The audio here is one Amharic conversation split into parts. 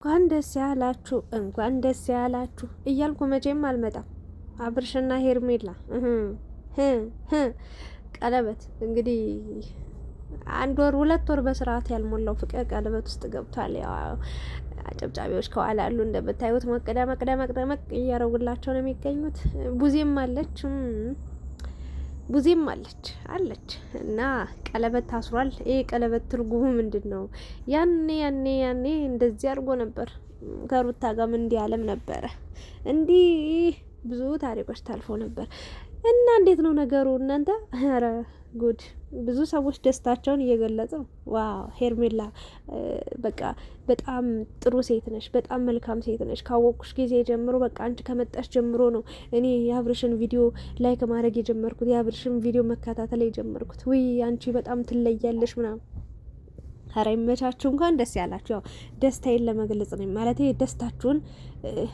እንኳን ደስ ያላችሁ እያልኩ መቼም አልመጣም። አብርሽና ሄርሜላ ቀለበት እንግዲህ 1 ወር 2 ወር በስርዓት ያልሞላው ፍቅር ቀለበት ውስጥ ገብቷል። ያው አጨብጫቢዎች ከኋላ አሉ እንደምታዩት መቅደመቅ እያረጉላቸው ነው የሚገኙት። ቡዜም አለች እና ቀለበት ታስሯል። ይሄ ቀለበት ትርጉሙ ምንድን ነው? ያኔ እንደዚህ አድርጎ ነበር ከሩታ ጋርም እንዲህ አለም ነበረ። እንዲህ ብዙ ታሪኮች ታልፎ ነበር እና እንዴት ነው ነገሩ እናንተ? ኧረ ጉድ! ብዙ ሰዎች ደስታቸውን እየገለጹ ነው። ዋው ሄርሜላ በቃ በጣም ጥሩ ሴት ነሽ፣ በጣም መልካም ሴት ነሽ። ካወቅኩሽ ጊዜ ጀምሮ በቃ አንቺ ከመጣሽ ጀምሮ ነው እኔ የአብርሽን ቪዲዮ ላይክ ማድረግ የጀመርኩት፣ የአብርሽን ቪዲዮ መከታተል የጀመርኩት። ውይ አንቺ በጣም ትለያለሽ ምናምን። ኧረ ይመቻችሁ፣ እንኳን ደስ ያላችሁ። ያው ደስታዬን ለመግለጽ ነው ማለት ደስታችሁን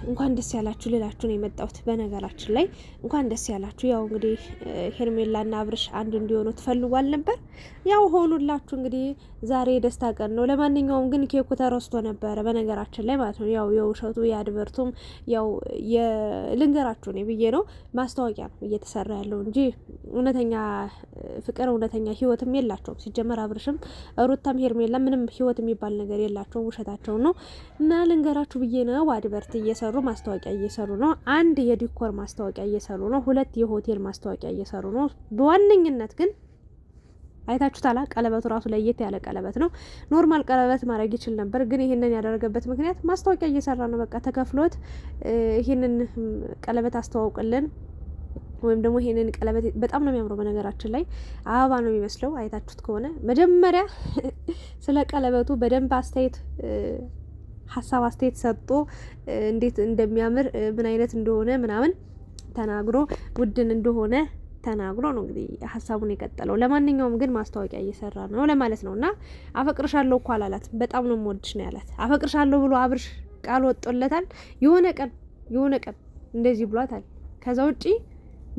እንኳን ደስ ያላችሁ ልላችሁ ነው የመጣሁት። በነገራችን ላይ እንኳን ደስ ያላችሁ። ያው እንግዲህ ሄርሜላና አብርሽ አንድ እንዲሆኑ ትፈልጓል ነበር። ያው ሆኑላችሁ። እንግዲህ ዛሬ የደስታ ቀን ነው። ለማንኛውም ግን ኬኩ ተረስቶ ነበረ በነገራችን ላይ ማለት ነው። ያው የውሸቱ የአድበርቱም ያው ልንገራችሁ ነው ብዬ ነው ማስታወቂያ ነው እየተሰራ ያለው እንጂ እውነተኛ ፍቅር እውነተኛ ህይወትም የላቸውም። ሲጀመር አብርሽም ሩታም ሄርሜላ ምንም ህይወት የሚባል ነገር የላቸውም። ውሸታቸው ነው እና ልንገራችሁ ብዬ ነው። አድበርት እየሰሩ ማስታወቂያ እየሰሩ ነው። 1 የዲኮር ማስታወቂያ እየሰሩ ነው። 2 የሆቴል ማስታወቂያ እየሰሩ ነው። በዋነኝነት ግን አይታችሁታላ ቀለበቱ ራሱ ለየት ያለ ቀለበት ነው። ኖርማል ቀለበት ማድረግ ይችል ነበር፣ ግን ይሄንን ያደረገበት ምክንያት ማስታወቂያ እየሰራ ነው። በቃ ተከፍሎት ይሄንን ቀለበት አስተዋውቅልን ወይም ደግሞ ይሄንን ቀለበት በጣም ነው የሚያምረው። በነገራችን ላይ አበባ ነው የሚመስለው አይታችሁት ከሆነ። መጀመሪያ ስለ ቀለበቱ በደንብ ሀሳብ አስተያየት ሰጥቶ እንዴት እንደሚያምር ምን አይነት እንደሆነ ምናምን ተናግሮ ውድን እንደሆነ ተናግሮ ነው እንግዲህ ሀሳቡን የቀጠለው። ለማንኛውም ግን ማስታወቂያ እየሰራ ነው ለማለት ነው። እና አፈቅርሻለሁ እኮ አላላት፣ በጣም ነው የምወድሽ ነው ያላት። አፈቅርሻለሁ ብሎ አብርሽ ቃል ወጥቶለታል። የሆነ ቀን እንደዚህ ብሏታል። ከዛ ውጪ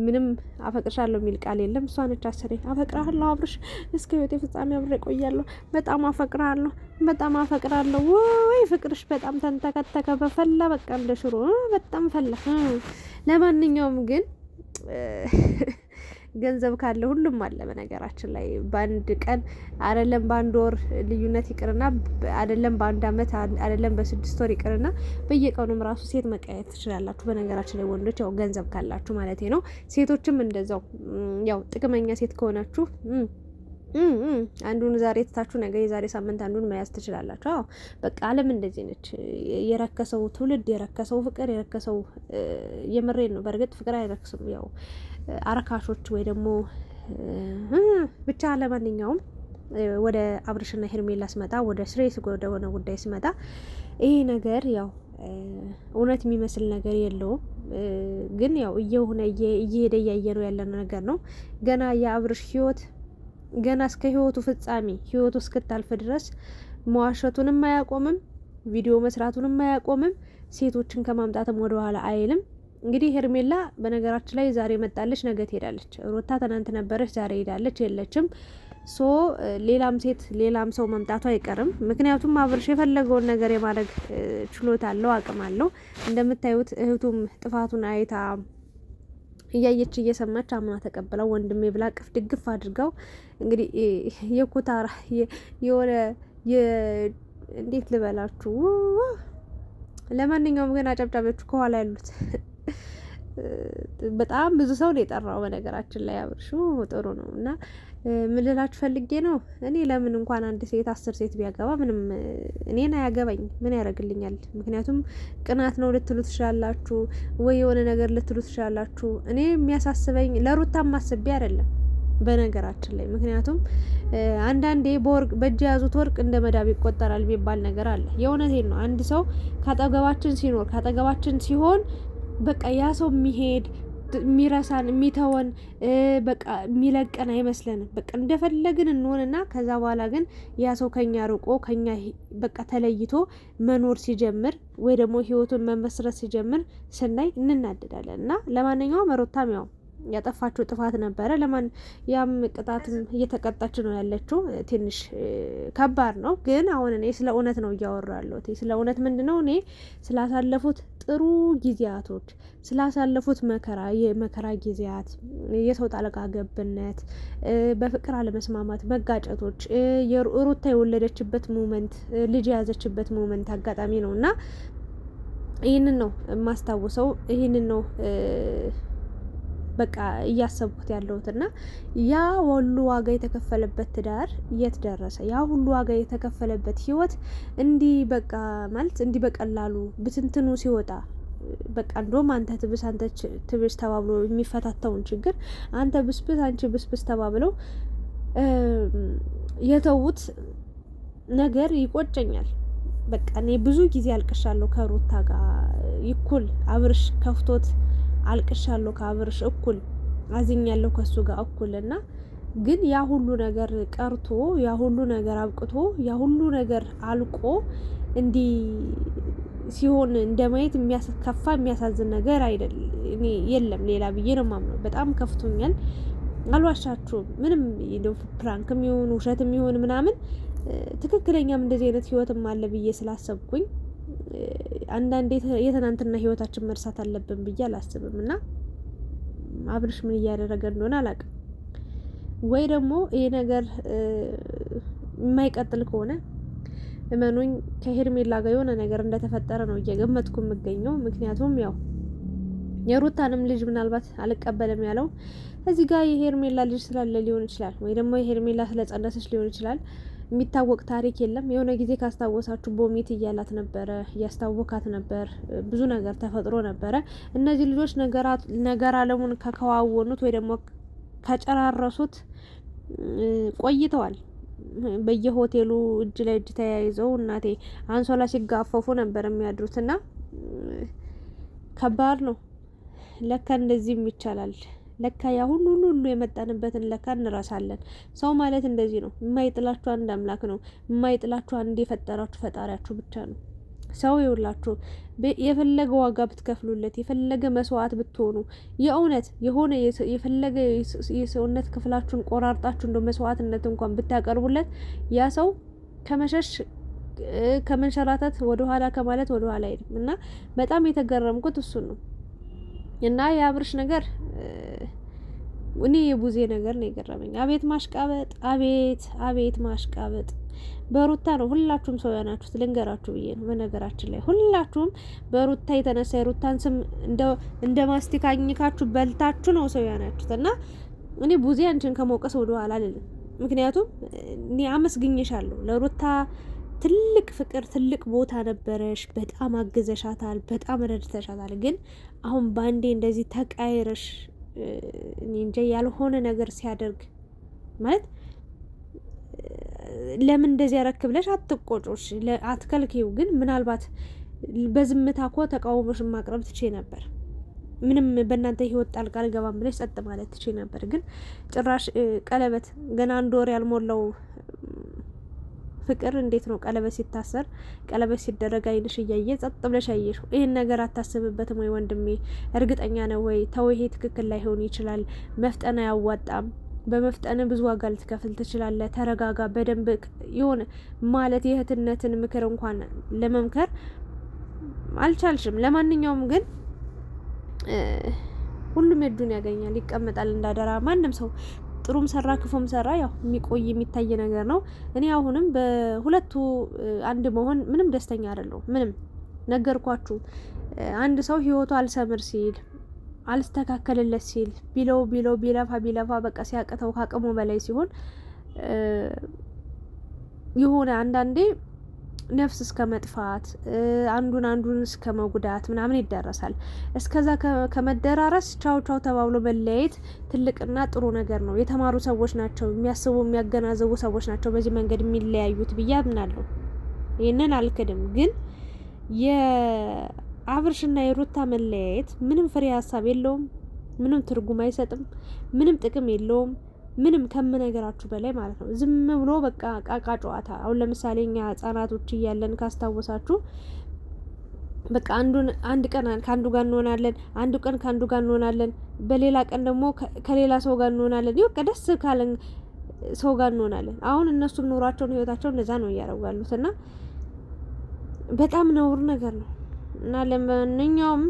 ምንም አፈቅርሻለሁ የሚል ቃል የለም። እሷ ነች አስሬ አፈቅርሃለሁ አብርሽ እስከ ህይወቴ ፍጻሜ አብሬ ቆያለሁ፣ በጣም አፈቅርሃለሁ። ወይ ፍቅርሽ በጣም ተንተከተከ በፈላ በቃ እንደ ሽሮ በጣም ፈላ። ለማንኛውም ግን ገንዘብ ካለ ሁሉም አለ። በነገራችን ላይ በአንድ ቀን አይደለም በአንድ ወር ልዩነት ይቅርና አይደለም በአንድ አመት አይደለም በ6 ወር ይቅርና በየቀኑም ራሱ ሴት መቀየር ትችላላችሁ። በነገራችን ላይ ወንዶች ያው ገንዘብ ካላችሁ ማለት ነው። ሴቶችም እንደዛው ያው ጥቅመኛ ሴት ከሆናችሁ አንዱን ዛሬ ትታችሁ ነገ የዛሬ ሳምንት አንዱን መያዝ ትችላላችሁ። አዎ በቃ ዓለም እንደዚህ ነች። የረከሰው ትውልድ፣ የረከሰው ፍቅር፣ የረከሰው የምሬን ነው። በእርግጥ ፍቅር አይረክስም። ያው አረካሾች ወይ ደግሞ ብቻ። ለማንኛውም ወደ አብርሽና ሄርሜላ ስመጣ፣ ወደ ስሬስ ወደ ሆነ ጉዳይ ስመጣ ይሄ ነገር ያው እውነት የሚመስል ነገር የለውም። ግን ያው እየሄደ እያየ ነው ያለ ነገር ነው። ገና የአብርሽ ህይወት ገና እስከ ህይወቱ ፍጻሜ ህይወቱ እስክታልፍ ድረስ መዋሸቱንም አያቆምም፣ ቪዲዮ መስራቱንም አያቆምም፣ ሴቶችን ከማምጣትም ወደ ኋላ አይልም። እንግዲህ ሄርሜላ በነገራችን ላይ ዛሬ መጣለች፣ ነገ ትሄዳለች። ሩታ ትናንት ነበረች፣ ዛሬ ሄዳለች፣ የለችም። ሌላም ሰው መምጣቱ አይቀርም። ምክንያቱም አብርሽ የፈለገውን ነገር የማድረግ ችሎታ አለው፣ አቅም አለው። እንደምታዩት እህቱም ጥፋቱን አይታ እያየች እየሰማች አምና ተቀበለው ወንድሜ ብላ ቅፍ ድግፍ አድርገው እንግዲህ የኩታራ የሆነ እንዴት ልበላችሁ። ለማንኛውም ግን አጨብጫቢዎቹ ከኋላ ያሉት በጣም ብዙ ሰው ነው የጠራው። በነገራችን ላይ አብርሹ ጥሩ ነው እና ምን ልላችሁ ፈልጌ ነው፣ እኔ ለምን እንኳን 1 ሴት 10 ሴት ቢያገባ ምንም እኔን አያገባኝ፣ ምን ያደርግልኛል? ምክንያቱም ቅናት ነው ልትሉ ትችላላችሁ፣ ወይ የሆነ ነገር ልትሉ ትችላላችሁ። እኔ የሚያሳስበኝ ለሩታም ማስቤ አይደለም በነገራችን ላይ። ምክንያቱም አንዳንዴ በእጅ የያዙት ወርቅ እንደ መዳብ ይቆጠራል የሚባል ነገር አለ። የእውነቴን ነው። አንድ ሰው ካጠገባችን ሲሆን በቃ ያ ሰው የሚሄድ የሚረሳን የሚተወን በቃ የሚለቀን አይመስለንም። በቃ እንደፈለግን እንሆንና ከዛ በኋላ ግን ያ ሰው ከኛ ርቆ ከኛ በቃ ተለይቶ መኖር ሲጀምር ወይ ደግሞ ህይወቱን መመስረት ሲጀምር ስናይ እንናደዳለን። እና ለማንኛውም ሩታም ያው ያጠፋችው ጥፋት ነበረ። ለማን ያም ቅጣትም እየተቀጣች ነው ያለችው። ትንሽ ከባድ ነው፣ ግን አሁን እኔ ስለ እውነት ነው እያወራሁ ያለሁት። ስለ እውነት ምንድነው እኔ ስላሳለፉት ጥሩ ጊዜያቶች፣ ስላሳለፉት የመከራ ጊዜያት፣ የሰው ጣልቃ ገብነት፣ በፍቅር አለመስማማት፣ መጋጨቶች፣ ሩታ የወለደችበት ሞመንት፣ ልጅ የያዘችበት ሞመንት አጋጣሚ ነው እና ይህንን ነው የማስታውሰው። ይህንን ነው በቃ እያሰብኩት ያለሁት እና ያ ሁሉ ዋጋ የተከፈለበት ትዳር የት ደረሰ? ያ ሁሉ ዋጋ የተከፈለበት ህይወት እንዲህ በቃ ማለት እንዲህ በቀላሉ ብትንትኑ ሲወጣ በቃ እንደውም አንተ ትብስ ተባብሎ የሚፈታተውን ችግር አንተ ብስብስ አንቺ ብስብስ ተባብለው የተውት ነገር ይቆጨኛል። በቃ እኔ ብዙ ጊዜ አልቅሻለሁ ከሩታ ጋር ይኩል አብርሽ ከፍቶት አልቅሻለሁ ከአብርሽ እኩል አዝኛለሁ ከሱ ጋር እኩል እና ግን ያ ሁሉ ነገር ቀርቶ ያ ሁሉ ነገር አብቅቶ ያ ሁሉ ነገር አልቆ እንዲህ ሲሆን እንደማየት የሚያስከፋ የሚያሳዝን ነገር አይደለም። እኔ የለም ሌላ ብዬ ነው የማምነው። በጣም ከፍቶኛል፣ አልዋሻችሁም። ምንም ፕራንክም ይሁን ውሸትም ይሁን ምናምን ትክክለኛም እንደዚህ አይነት ህይወትም አለ ብዬ ስላሰብኩኝ አንዳንዴ የትናንትና ህይወታችን መርሳት አለብን ብዬ አላስብም። እና አብርሽ ምን እያደረገ እንደሆነ አላውቅም። ወይ ደግሞ ይሄ ነገር የማይቀጥል ከሆነ እመኑኝ ከሄርሜላ ጋር የሆነ ነገር እንደተፈጠረ ነው እየገመትኩ የምገኘው። ምክንያቱም ያው የሩታንም ልጅ ምናልባት አልቀበልም ያለው እዚህ ጋር የሄርሜላ ልጅ ስላለ ሊሆን ይችላል፣ ወይ ደግሞ የሄርሜላ ስለጸነሰች ሊሆን ይችላል። የሚታወቅ ታሪክ የለም። የሆነ ጊዜ ካስታወሳችሁ ቦሚት እያላት ነበረ፣ እያስታወካት ነበር፣ ብዙ ነገር ተፈጥሮ ነበረ። እነዚህ ልጆች ነገር አለሙን ከከዋወኑት ወይ ደግሞ ከጨራረሱት ቆይተዋል። በየሆቴሉ እጅ ለእጅ ተያይዘው እናቴ አንሶላ ሲጋፈፉ ነበር የሚያድሩትና ከባድ ነው። ለካ እንደዚህም ይቻላል። ለካ ያ ሁሉ የመጣንበትን ለካ እንረሳለን። ሰው ማለት እንደዚህ ነው። የማይጥላችሁ አንድ አምላክ ነው። የማይጥላችሁ አንድ የፈጠራችሁ ፈጣሪያችሁ ብቻ ነው። ሰው ይውላችሁ የፈለገ ዋጋ ብትከፍሉለት፣ የፈለገ መስዋዕት ብትሆኑ፣ የእውነት የሆነ የፈለገ የሰውነት ክፍላችሁን ቆራርጣችሁ እንደ መስዋዕትነት እንኳን ብታቀርቡለት ያ ሰው ከመሸሽ ከመንሸራተት ወደ ኋላ ከማለት ወደ ኋላ አይደለም። እና በጣም የተገረምኩት እሱን ነው። እና የአብርሽ ነገር እኔ የቡዜ ነገር ነው የገረመኝ። አቤት ማሽቃበጥ፣ አቤት ማሽቃበጥ። በሩታ ነው ሁላችሁም ሰው ያናችሁት፣ ልንገራችሁ ብዬ ነው። በነገራችን ላይ ሁላችሁም በሩታ የተነሳ የሩታን ስም እንደ ማስቲካኝካችሁ በልታችሁ ነው ሰው ያናችሁት። እና እኔ ቡዜ አንቺን ከመውቀስ ወደ ኋላ አልልም። ምክንያቱም እኔ አመስግኝሻለሁ። ለሩታ ትልቅ ፍቅር ትልቅ ቦታ ነበረሽ። በጣም አግዘሻታል፣ በጣም ረድተሻታል። ግን አሁን ባንዴ እንደዚህ ተቃይረሽ እኔ እንጃ ያልሆነ ነገር ሲያደርግ ማለት ለምን እንደዚህ ያረክ ብለሽ አትቆጮሽ፣ አትከልኪው። ግን ምናልባት በዝምታ እኮ ተቃውሞሽ ማቅረብ ትቼ ነበር። ምንም በእናንተ ህይወት ጣልቃ አልገባም ብለሽ ጸጥ ማለት ትቼ ነበር። ግን ጭራሽ ቀለበት ገና 1 ወር ያልሞላው ፍቅር እንዴት ነው ቀለበት ሲታሰር ቀለበት ሲደረግ አይንሽ እያየ ጸጥ ብለሽ አየሽው? ይሄን ነገር አታስብበትም ወይ ወንድሜ? እርግጠኛ ነው ወይ? ተው፣ ይሄ ትክክል ላይሆን ይችላል። መፍጠን አያዋጣም። በመፍጠን ብዙ ዋጋ ልትከፍል ትችላለህ። ተረጋጋ። በደንብ የሆነ ማለት የእህትነትን ምክር እንኳን ለመምከር አልቻልሽም። ለማንኛውም ግን ሁሉም እጁን ያገኛል፣ ይቀመጣል እንዳደራ። ማንም ሰው ጥሩም ሰራ ክፉም ሰራ ያው የሚቆይ የሚታይ ነገር ነው። እኔ አሁንም በሁለቱ አንድ መሆን ምንም ደስተኛ አይደለሁም። ምንም ነገርኳችሁ። አንድ ሰው ህይወቱ አልሰምር ሲል አልስተካከልለት ሲል ቢለፋ በቃ ሲያቅተው ካቅሙ በላይ ሲሆን የሆነ አንዳንዴ ነፍስ እስከ መጥፋት አንዱን እስከ መጉዳት ምናምን ይደረሳል። እስከዛ ከመደራረስ ቻው ተባብሎ መለያየት ትልቅና ጥሩ ነገር ነው። የተማሩ ሰዎች ናቸው፣ የሚያስቡ የሚያገናዘቡ ሰዎች ናቸው በዚህ መንገድ የሚለያዩት ብዬ አምናለሁ። ይህንን አልክድም። ግን የአብርሽና የሩታ መለያየት ምንም ፍሬ ሀሳብ የለውም፣ ምንም ትርጉም አይሰጥም፣ ምንም ጥቅም የለውም። ምንም ከምነገራችሁ በላይ ማለት ነው። ዝም ብሎ በቃ ቃቃ ጨዋታ። አሁን ለምሳሌ እኛ ህጻናቶች እያለን ካስታወሳችሁ በቃ አንድ ቀን ከአንዱ ጋር እንሆናለን፣ አንዱ ቀን ከአንዱ ጋር እንሆናለን፣ በሌላ ቀን ደግሞ ከሌላ ሰው ጋር እንሆናለን። በቃ ደስ ካለን ሰው ጋር እንሆናለን። አሁን እነሱም ኑሯቸውን ህይወታቸውን እንደዛ ነው እያደረጉ ያሉት እና በጣም ነውር ነገር ነው እና ለማንኛውም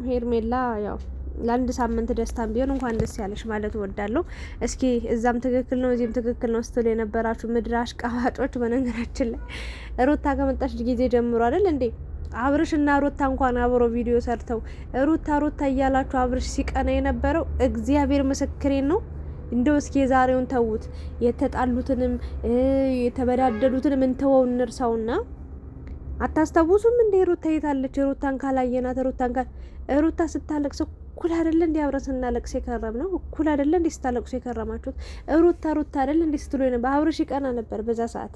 ሄርሜላ ያው ለአንድ ሳምንት ደስታም ቢሆን እንኳን ደስ ያለሽ ማለት እወዳለሁ። እስኪ እዛም ትክክል ነው እዚህም ትክክል ነው ስትሉ የነበራችሁ ምድር አሽቃባጮች፣ በነገራችን ላይ ሩታ ከመጣች ጊዜ ጀምሮ አይደል እንዴ አብርሽ እና ሩታ እንኳን አብሮ ቪዲዮ ሰርተው ሩታ እያላችሁ አብርሽ ሲቀና የነበረው እግዚአብሔር ምስክሬን ነው። እንደው እስኪ የዛሬውን ተዉት፣ የተጣሉትንም የተበዳደሉትንም እንተወው እንርሳውና አታስታውሱም እንዴ ሩታ የታለች? ሩታን ካላየናት ሩታ ስታለቅስ እኩል አይደለ እንዴ አብረን ስናለቅስ የከረም ነው? እኩል አይደለ እንዴ ስታለቅሱ የከረማችሁት? ሩታ አይደለ እንዴ ስትሉ ነበር? አብርሽ ይቀና ነበር በዛ ሰዓት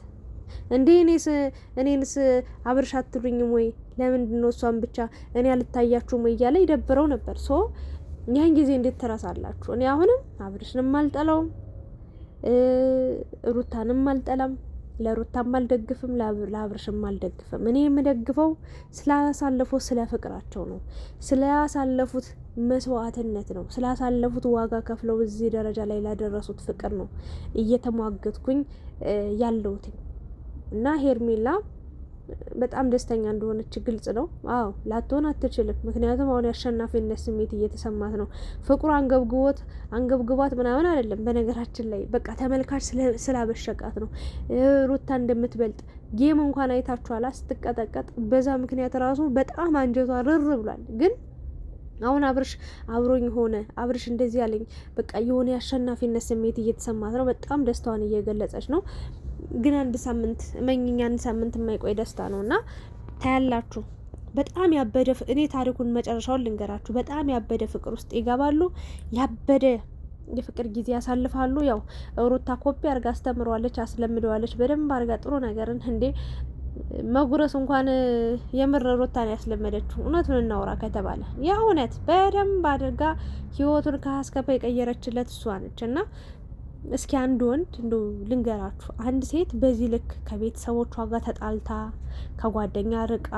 እንዴ? እኔንስ አብርሽ አትሉኝም ወይ? ለምንድን ነው እሷን ብቻ እኔ አልታያችሁም ወይ እያለ ይደብረው ነበር። ያን ጊዜ እንዴት ትረሳላችሁ? እኔ አሁንም አብርሽንም አልጠላውም፣ ሩታንም አልጠላም፣ ለሩታም አልደግፍም፣ ለአብርሽም አልደግፍም። እኔ የምደግፈው ስላሳለፉት ስለ ፍቅራቸው ነው፣ ስላሳለፉት መስዋዕትነት ነው፣ ስላሳለፉት ዋጋ ከፍለው እዚህ ደረጃ ላይ ላደረሱት ፍቅር ነው እየተሟገትኩኝ ያለሁት እና ሄርሜላ በጣም ደስተኛ እንደሆነች ግልጽ ነው። አዎ ላትሆን አትችልም። ምክንያቱም አሁን የአሸናፊነት ስሜት እየተሰማት ነው። ፍቅሩ አንገብግቧት ምናምን አይደለም። በነገራችን ላይ በቃ ተመልካች ስላበሸቃት ነው። ሩታ እንደምትበልጥ ጌም እንኳን አይታችኋላ ስትቀጠቀጥ። በዛ ምክንያት ራሱ በጣም አንጀቷ ርር ብሏል። ግን አሁን አብርሽ አብሮኝ ሆነ፣ አብርሽ እንደዚህ ያለኝ በቃ የሆነ የአሸናፊነት ስሜት እየተሰማት ነው። በጣም ደስታዋን እየገለጸች ነው። ግን አንድ ሳምንት የማይቆይ ደስታ ነው እና ታያላችሁ። በጣም ያበደ እኔ ታሪኩን መጨረሻውን ልንገራችሁ። በጣም ያበደ ፍቅር ውስጥ ይገባሉ። ያበደ የፍቅር ጊዜ ያሳልፋሉ። ያው ሩታ ኮፒ አርጋ አስተምረዋለች፣ አስለምደዋለች በደንብ አርጋ ጥሩ ነገርን እንዴ መጉረስ እንኳን የምር ሩታን ያስለመደችው። እውነቱን እናውራ ከተባለ የእውነት በደንብ አድርጋ ህይወቱን ከሀስከፈ የቀየረችለት እሷ ነች እና እስኪ አንድ ወንድ እንዶ ልንገራችሁ፣ አንድ ሴት በዚህ ልክ ከቤተሰቦቿ ጋር ተጣልታ ከጓደኛ ርቃ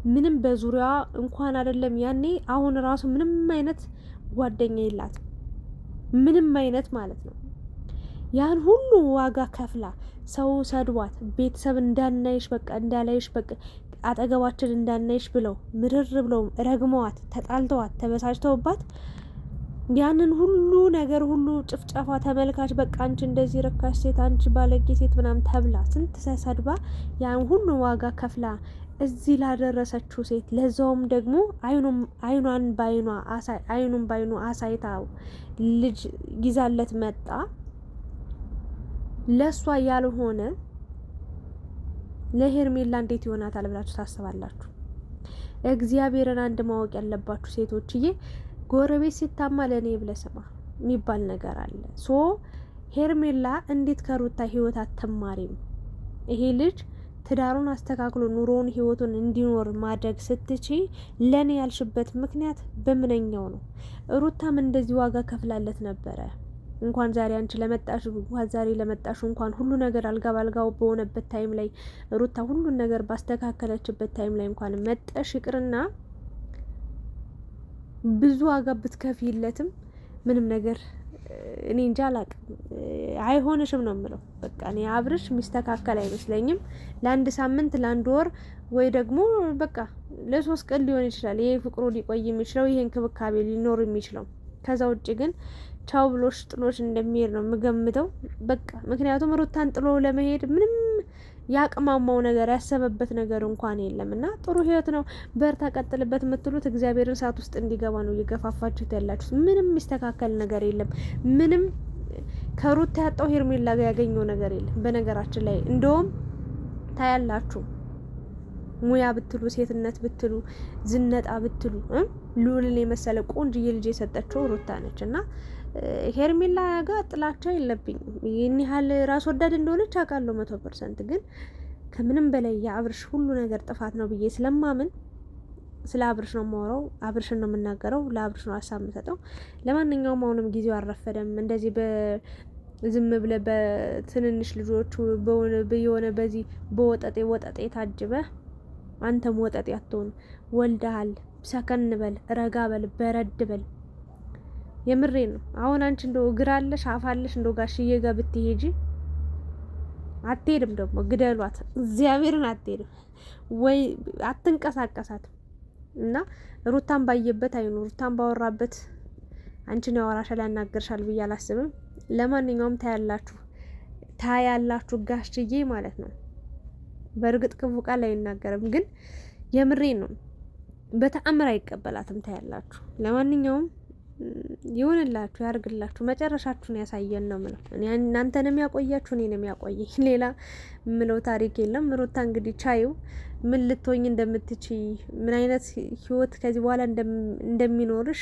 ምንም በዙሪያ እንኳን አይደለም ያኔ አሁን ራሱ ምንም አይነት ጓደኛ የላት ምንም አይነት ማለት ነው። ያን ሁሉ ዋጋ ከፍላ ሰው ሰድቧት ቤተሰብ እንዳናይሽ በቃ እንዳላይሽ በቃ አጠገባችን እንዳናይሽ ብለው ምርር ብለው ረግመዋት ተጣልተዋት ተበሳጭተውባት ያንን ሁሉ ነገር ሁሉ ጭፍጨፋ ተመልካች በቃ አንቺ እንደዚህ ረካሽ ሴት፣ አንቺ ባለጌ ሴት ምናምን ተብላ ስንት ተሰድባ ያን ሁሉ ዋጋ ከፍላ እዚህ ላደረሰችው ሴት ለዛውም ደግሞ አይኑን ባይኑ አሳይታው ልጅ ይዛለት መጣ። ለሷ ያልሆነ ለሄርሜላ እንዴት ይሆናታል ብላችሁ ታስባላችሁ? እግዚአብሔርን አንድ ማወቅ ያለባችሁ ሴቶችዬ፣ ጎረቤት ሲታማ ለእኔ ብለህ ስማ የሚባል ነገር አለ። ሄርሜላ እንዴት ከሩታ ህይወት አትማሪም? ይሄ ልጅ ትዳሩን አስተካክሎ ኑሮውን ህይወቱን እንዲኖር ማድረግ ስትቺ ለኔ ያልሽበት ምክንያት በምንኛው ነው? ሩታም እንደዚህ ዋጋ ከፍላለት ነበረ። እንኳን ዛሬ አንቺ ለመጣሽ እንኳን ሁሉ ነገር አልጋ ባልጋው በሆነበት ታይም ላይ ሩታ ሁሉን ነገር ባስተካከለችበት ታይም ላይ እንኳን መጠሽ ይቅርና ብዙ ዋጋ ብትከፊለትም ምንም ነገር እኔ እንጃ አላቅም፣ አይሆንሽም ነው የምለው። በቃ እኔ አብርሽ የሚስተካከል አይመስለኝም። ለአንድ ሳምንት ለአንድ ወር ወይ ደግሞ በቃ ለ3 ቀን ሊሆን ይችላል ይሄ ፍቅሩ ሊቆይ የሚችለው ይሄ እንክብካቤ ሊኖር የሚችለው። ከዛ ውጭ ግን ቻው ብሎሽ ጥሎሽ እንደሚሄድ ነው የምገምተው። በቃ ምክንያቱም ሩታን ጥሎ ለመሄድ ምንም ያቅማማው ነገር ያሰበበት ነገር እንኳን የለም እና ጥሩ ህይወት ነው በርታ ቀጥልበት የምትሉት እግዚአብሔርን ሰዓት ውስጥ እንዲገባ ነው እየገፋፋችሁት ያላችሁት። ምንም የሚስተካከል ነገር የለም። ምንም ከሩታ ያጣው ሄርሜላ ጋር ያገኘው ነገር የለም። በነገራችን ላይ እንደውም ታያላችሁ ሙያ ብትሉ ሴትነት ብትሉ ዝነጣ ብትሉ ሉልን የመሰለ ቆንጅዬ ልጅ የሰጠችው ሩታ ነች እና ሄርሜላ ጋር ጥላቻ የለብኝም። ይህን ያህል ራስ ወዳድ እንደሆነች አውቃለሁ 100%። ግን ከምንም በላይ የአብርሽ ሁሉ ነገር ጥፋት ነው ብዬ ስለማምን ስለ አብርሽ ነው የማወራው፣ አብርሽን ነው የምናገረው፣ ለአብርሽ ነው ሀሳብ የምሰጠው። ለማንኛውም አሁንም ጊዜው አልረፈደም። እንደዚህ ዝም ብለ በትንንሽ ልጆች የሆነ በዚህ በወጠጤ ታጅበ አንተም ወጠጥ ያትሆን ወልደሃል። ሰከን በል፣ ረጋ በል፣ በረድ በል። የምሬ ነው። አሁን አንቺ እንደው እግር አለሽ አፍ አለሽ እንደው ጋሽዬ ጋር ብትሄጂ አትሄድም። ደግሞ ግደሏት፣ እግዚአብሔርን አትሄድም ወይ አትንቀሳቀሳትም። እና ሩታን ባየበት አይኑ ሩታን ባወራበት አንቺን ያወራሻል ያናገርሻል ብዬ አላስብም። ለማንኛውም ታያላችሁ ጋሽዬ ማለት ነው። በእርግጥ ክፉ ቃል አይናገርም፣ ግን የምሬን ነው። በተአምር አይቀበላትም። ታያላችሁ። ለማንኛውም ይሁንላችሁ፣ ያርግላችሁ፣ መጨረሻችሁን ያሳየን ነው ምለው። እኔ እናንተንም ያቆያችሁ እኔንም ያቆየኝ። ሌላ ምለው ታሪክ የለም። ሩታ እንግዲህ ቻዩ ምን ልትሆኝ እንደምትችይ ምን አይነት ህይወት ከዚህ በኋላ እንደሚኖርሽ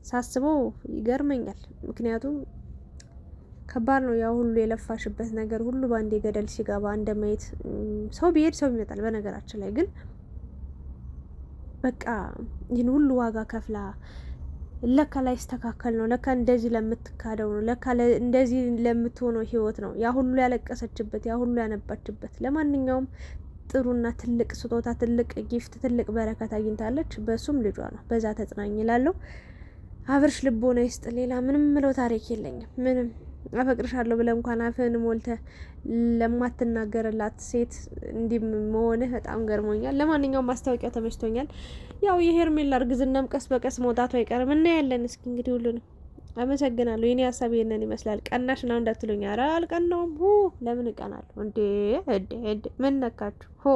ሳስበው ይገርመኛል። ምክንያቱም ከባድ ነው። ያ ሁሉ የለፋሽበት ነገር ሁሉ በአንዴ ገደል ሲገባ እንደማየት ሰው ቢሄድ ሰው ይመጣል። በነገራችን ላይ ግን በቃ ይህን ሁሉ ዋጋ ከፍላ ለካ ላይ ስተካከል ነው፣ ለካ እንደዚህ ለምትካደው ነው፣ ለካ እንደዚህ ለምትሆነው ህይወት ነው ያ ሁሉ ያለቀሰችበት፣ ያ ሁሉ ያነባችበት። ለማንኛውም ጥሩና ትልቅ ስጦታ፣ ትልቅ ጊፍት፣ ትልቅ በረከት አግኝታለች። በሱም ልጇ ነው። በዛ ተጽናኝ እላለሁ። አብርሽ ልቦና ይስጥ። ሌላ ምንም ምለው ታሪክ የለኝም። ምንም አፈቅርሻለሁ ብለህ እንኳን አፍህን ሞልተህ ለማትናገርላት ሴት እንዲህ መሆንህ በጣም ገርሞኛል። ለማንኛውም ማስታወቂያው ተመችቶኛል። ያው የሄርሜላ እርግዝናም ቀስ በቀስ መውጣቱ አይቀርም እና ያለን እስኪ እንግዲህ ሁሉንም አመሰግናለሁ። የኔ ሀሳብ ይሄንን ይመስላል። ቀናሽ ነው እንዳትሉኝ። ኧረ አልቀናውም። ለምን እቀናለሁ እንዴ? ምን ነካችሁ?